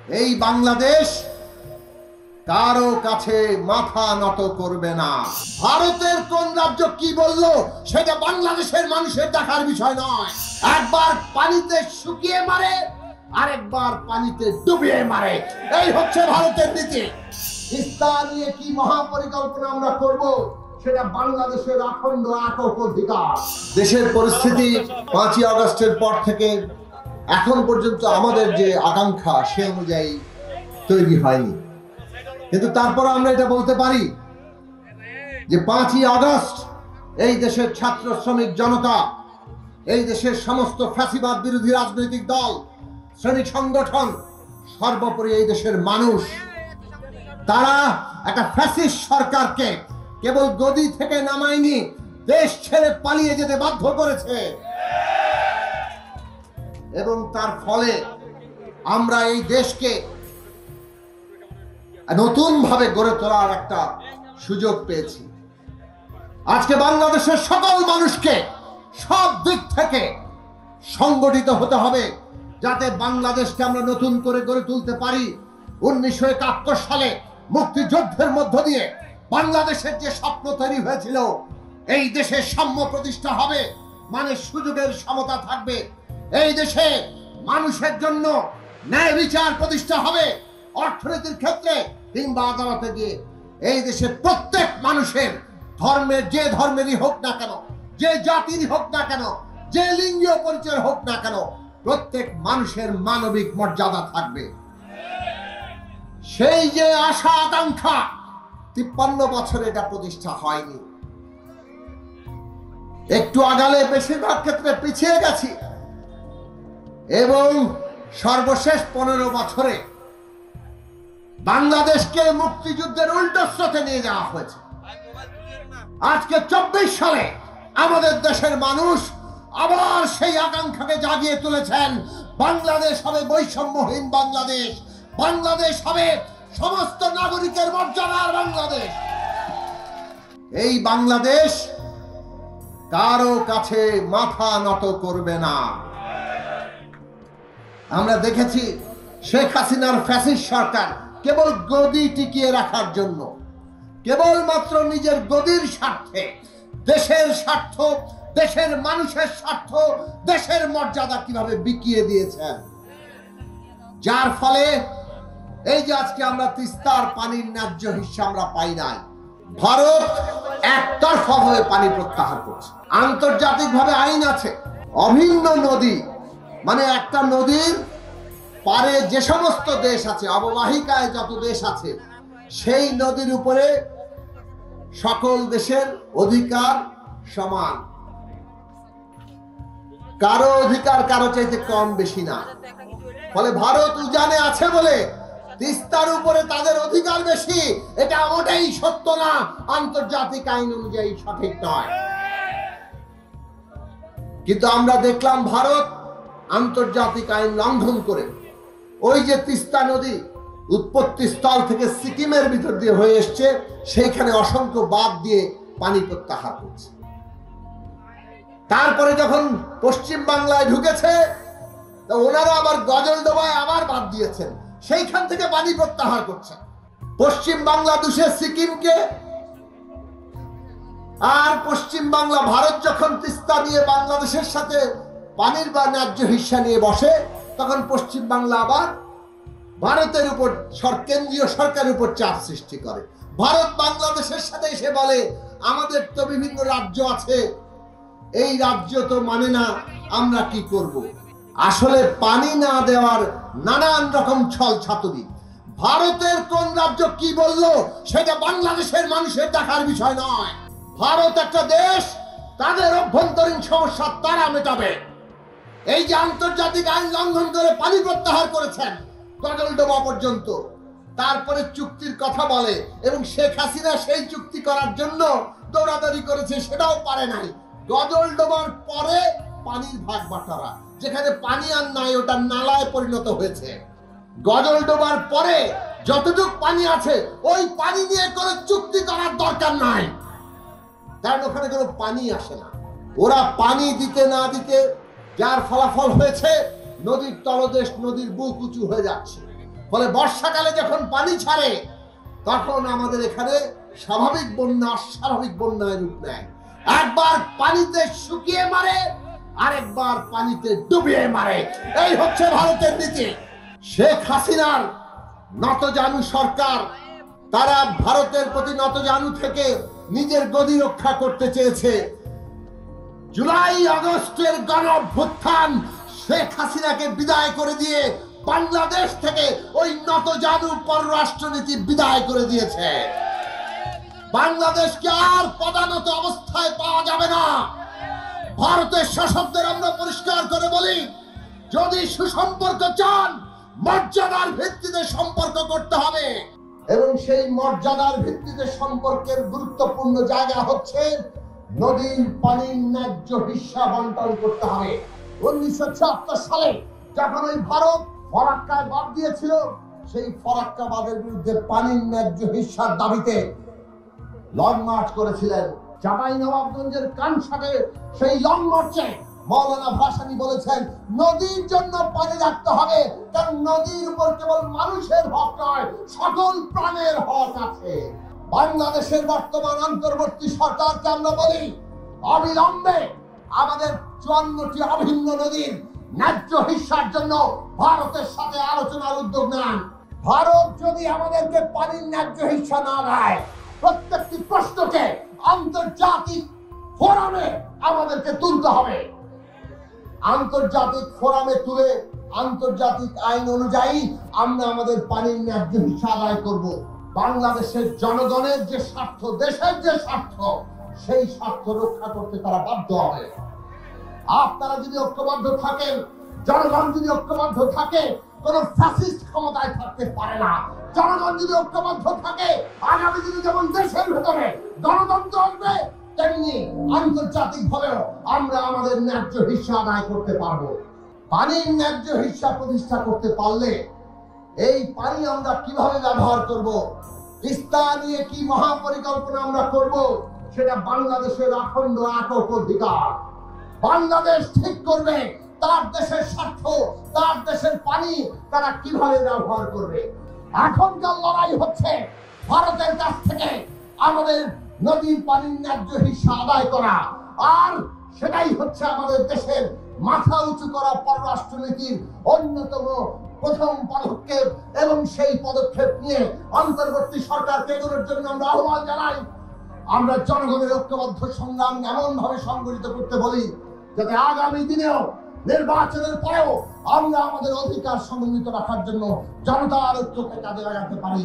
এই বাংলাদেশ কারো কাছে মাথা নত করবে না। ভারতের কোন রাজ্য কি বললো সেটা বাংলাদেশের মানুষের দেখার বিষয় নয়। একবার পানিতে শুকিয়ে মারে, আরেকবার পানিতে ডুবিয়ে মারে, এই হচ্ছে ভারতের নীতি। তিস্তা নিয়ে কি মহাপরিকল্পনা আমরা করব সেটা বাংলাদেশের অখণ্ড একক অধিকার। দেশের পরিস্থিতি 5ই আগস্টের পর থেকে এখন পর্যন্ত আমাদের যে আকাঙ্ক্ষা সে অনুযায়ী তৈরি হয়নি, কিন্তু তারপর আমরা এটা বলতে পারি যে 5ই আগস্ট এই দেশের ছাত্র শ্রমিক জনতা, এই দেশের সমস্ত ফ্যাসিবাদ বিরোধী রাজনৈতিক দল, শ্রমিক সংগঠন, সর্বোপরি এই দেশের মানুষ, তারা একটা ফ্যাসিস্ট সরকারকে কেবল গদি থেকে নামায়নি, দেশ ছেড়ে পালিয়ে যেতে বাধ্য করেছে। এবং তার ফলে আমরা এই দেশকে নতুন ভাবে গড়ে তোলার একটা সুযোগ পেয়েছি। আজকে বাংলাদেশের সকল মানুষকে সব দিক থেকে সংগঠিত হতে হবে যাতে বাংলাদেশকে আমরা নতুন করে গড়ে তুলতে পারি। 1971 সালে মুক্তিযুদ্ধের মধ্য দিয়ে বাংলাদেশের যে স্বপ্ন তৈরি হয়েছিল, এই দেশের সাম্য প্রতিষ্ঠা হবে, মানে সুযোগের সমতা থাকবে, এই দেশে মানুষের জন্য ন্যায় বিচার প্রতিষ্ঠা হবে, অর্থনীতির ক্ষেত্রে কিংবা আদালতে গিয়ে এই দেশের প্রত্যেক মানুষের ধর্মের, যে ধর্মেরই হোক না কেন, যে জাতির হোক না কেন, যে লিঙ্গীয় পরিচয় হোক না কেন, প্রত্যেক মানুষের মানবিক মর্যাদা থাকবে। সেই যে আশা আকাঙ্ক্ষা 53 বছরে এটা প্রতিষ্ঠা হয়নি। একটু আগালে বেশিরভাগ ক্ষেত্রে পিছিয়ে গেছি এবং সর্বশেষ 15 বছরে বাংলাদেশকে মুক্তিযুদ্ধের উল্টো স্রোতে নিয়ে যাওয়া হয়েছে। আজকে 24 সালে আমাদের দেশের মানুষ আবার সেই আকাঙ্ক্ষাকে জাগিয়ে তুলেছেন। বাংলাদেশ হবে বৈষম্যহীন বাংলাদেশ, বাংলাদেশ হবে সমস্ত নাগরিকের মর্যাদার বাংলাদেশ। এই বাংলাদেশ কারো কাছে মাথা নত করবে না। আমরা দেখেছি শেখ হাসিনার ফ্যাসিস্ট সরকার কেবল গদি টিকিয়ে রাখার জন্য, কেবলমাত্র নিজের গদির স্বার্থে, দেশের স্বার্থ, দেশের মানুষের স্বার্থ, দেশের মর্যাদা কিভাবে বিকিয়ে দিয়েছেন, যার ফলে এই যে আজকে আমরা তিস্তার পানির ন্যায্য হিস্সা আমরা পাই নাই। ভারত একতরফা ভাবে পানি প্রত্যাহার করছে। আন্তর্জাতিকভাবে আইন আছে, অভিন্ন নদী মানে একটা নদীর পারে যে সমস্ত দেশ আছে, অববাহিকায় যত দেশ আছে, সেই নদীর উপরে সকল দেশের অধিকার সমান, কারো অধিকার কারো চাইতে কম বেশি না। ফলে ভারত উজানে আছে বলে তিস্তার উপরে তাদের অধিকার বেশি, এটা ওটাই সত্য না, আন্তর্জাতিক আইন অনুযায়ী সঠিক নয়। কিন্তু আমরা দেখলাম ভারত আন্তর্জাতিক আইন লঙ্ঘন করে ওই যে তিস্তা নদী উৎপত্তি স্থল থেকে সিকিমের ভিতর দিয়ে হয়ে এসছে, সেইখানে অসংখ্য বাঁধ দিয়ে পানি প্রত্যাহার করছে। তারপরে যখন পশ্চিম বাংলায় ঢুকেছে, ওনারা আবার গজলডোবায় আবার বাঁধ দিয়েছেন, সেইখান থেকে পানি প্রত্যাহার করছে। পশ্চিম বাংলা দোষে সিকিমকে, আর পশ্চিম বাংলা ভারত যখন তিস্তা নিয়ে বাংলাদেশের সাথে পানির বা ন্যায্য হিস্সা নিয়ে বসে, তখন পশ্চিম বাংলা আবার ভারতের উপর, কেন্দ্রীয় সরকারের উপর চাপ সৃষ্টি করে। ভারত বাংলাদেশের সাথে এসে বলে আমাদের তো বিভিন্ন রাজ্য আছে, এই রাজ্য তো মানে না, আমরা কি করব। আসলে পানি না দেওয়ার নানান রকম ছল ছাতুরি। ভারতের কোন রাজ্য কি বললো সেটা বাংলাদেশের মানুষের দেখার বিষয় নয়। ভারত একটা দেশ, তাদের অভ্যন্তরীণ সমস্যা তারা মেটাবে। এই যে আন্তর্জাতিক আইন লঙ্ঘন করে পানি প্রত্যাহার করেছেন গজলডোবা পর্যন্ত, তারপরে চুক্তির কথা বলে, এবং শেখ হাসিনা সেই চুক্তি করার জন্য দৌড়াদৌড়ি করেছে, সেটাও পারে নাই। গজলডোবার পরে পানির ভাগ বাটোয়ারা, যেখানে পানি আর নাই ওটা নালায় পরিণত হয়েছে। গজলডোবার পরে যতটুকু পানি আছে ওই পানি নিয়ে কোনো চুক্তি করার দরকার নাই, কারণ ওখানে কোনো পানি আসে না। ওরা পানি দিতে না দিতে যার ফলাফল হয়েছে নদীর তলদেশ, নদীর বুক উঁচু হয়ে যাচ্ছে। ফলে বর্ষাকালে যখন পানি ছাড়ে তখন আমাদের এখানে স্বাভাবিক বন্যা অস্বাভাবিক বন্যায় রূপ নেয়। একবার পানিতে শুকিয়ে মারে, আরেকবার পানিতে ডুবিয়ে মারে। এই হচ্ছে ভারতের নীতি। শেখ হাসিনার নতজানু সরকার, তারা ভারতের প্রতি নতজানু থেকে নিজের গদি রক্ষা করতে চেয়েছে। জুলাই আগস্টের গণ অভ্যুত্থান শেখ হাসিনাকে বিদায় করে দিয়ে বাংলাদেশ থেকে ওই নতজানু পররাষ্ট্রনীতি বিদায় করে দিয়েছে। বাংলাদেশকে আর পদানত অবস্থায় পাওয়া যাবে না। ভারতের শাসকদের আমরা পরিষ্কার করে বলি, যদি সুসম্পর্ক চান মর্যাদার ভিত্তিতে সম্পর্ক করতে হবে, এবং সেই মর্যাদার ভিত্তিতে সম্পর্কের গুরুত্বপূর্ণ জায়গা হচ্ছে নদীর পানির ন্যায্য হিস্সা বন্টন করতে হবে। 1976 সালে যখন ওই ভারত ফরাক্কায় বাদ দিয়েছিল, সেই ফরাক্কা বাদের বিরুদ্ধে পানির ন্যায্য হিস্সার দাবিতে লং মার্চ করেছিলেন। চাঁপাইনবাবগঞ্জের কানসাটে সেই লং মার্চে মৌলানা ভাসানী বলেছেন, নদীর জন্য পানি রাখতে হবে, কারণ নদীর উপর কেবল মানুষের হক নয়, সকল প্রাণের হক আছে। বাংলাদেশের বর্তমান অন্তর্বর্তী সরকারকে আমরা বলি, অবিলম্বে আমাদের 54টি অভিন্ন নদীর ন্যায্য হিস্সার জন্য ভারতের সাথে আলোচনার উদ্যোগ নেন। ভারত যদি আমাদেরকে পানির ন্যায্য হিস্সা না দেয়, প্রত্যেকটি প্রশ্নকে আন্তর্জাতিক ফোরামে আমাদেরকে তুলতে হবে। আন্তর্জাতিক ফোরামে তুলে আন্তর্জাতিক আইন অনুযায়ী আমরা আমাদের পানির ন্যায্য হিস্সা আদায় করব। বাংলাদেশের জনগণের যে স্বার্থ, দেশের যে স্বার্থ, সেই স্বার্থ রক্ষা করতে তারা বাধ্য হবে। আপনারা যদি ঐক্যবদ্ধ থাকেন, জনগণ যদি ঐক্যবদ্ধ থাকে, কোন ফ্যাসিস্ট ক্ষমতায় থাকতে পারে না। জনগণ যদি ঐক্যবদ্ধ থাকে, আগামী দিনে যেমন দেশের ভেতরে গণতন্ত্র আসবে, তেমনি আন্তর্জাতিক ভাবেও আমরা আমাদের ন্যায্য হিস্সা আদায় করতে পারবো। পানির ন্যায্য হিস্সা প্রতিষ্ঠা করতে পারলে এই পানি আমরা কিভাবে ব্যবহার করব, তিস্তা নিয়ে কি মহাপরিকল্পনা আমরা করব, সেটা বাংলাদেশের অখণ্ড একক অধিকার। বাংলাদেশ ঠিক করবে তার দেশের স্বার্থ, তার দেশের পানি তারা কিভাবে ব্যবহার করবে। এখনকার লড়াই হচ্ছে ভারতের কাছ থেকে আমাদের নদীর পানির ন্যায্য হিস্সা আদায় করা, আর সেটাই হচ্ছে আমাদের দেশের মাথা উঁচু করা পররাষ্ট্রনীতির অন্যতম প্রথম পদক্ষেপ। এবং সেই পদক্ষেপ নিয়ে অন্তর্বর্তী সরকারকে এগোনোর জন্য আমরা আহ্বান জানাই। আমরা জনগণের ঐক্যবদ্ধ সংগ্রাম এমন ভাবে সংগঠিত করতে বলি, যাতে আগামী দিনেও নির্বাচনের পরেও আমরা আমাদের অধিকার সমন্বিত রাখার জন্য জনতার ঐক্যকে কাজে লাগাতে পারি।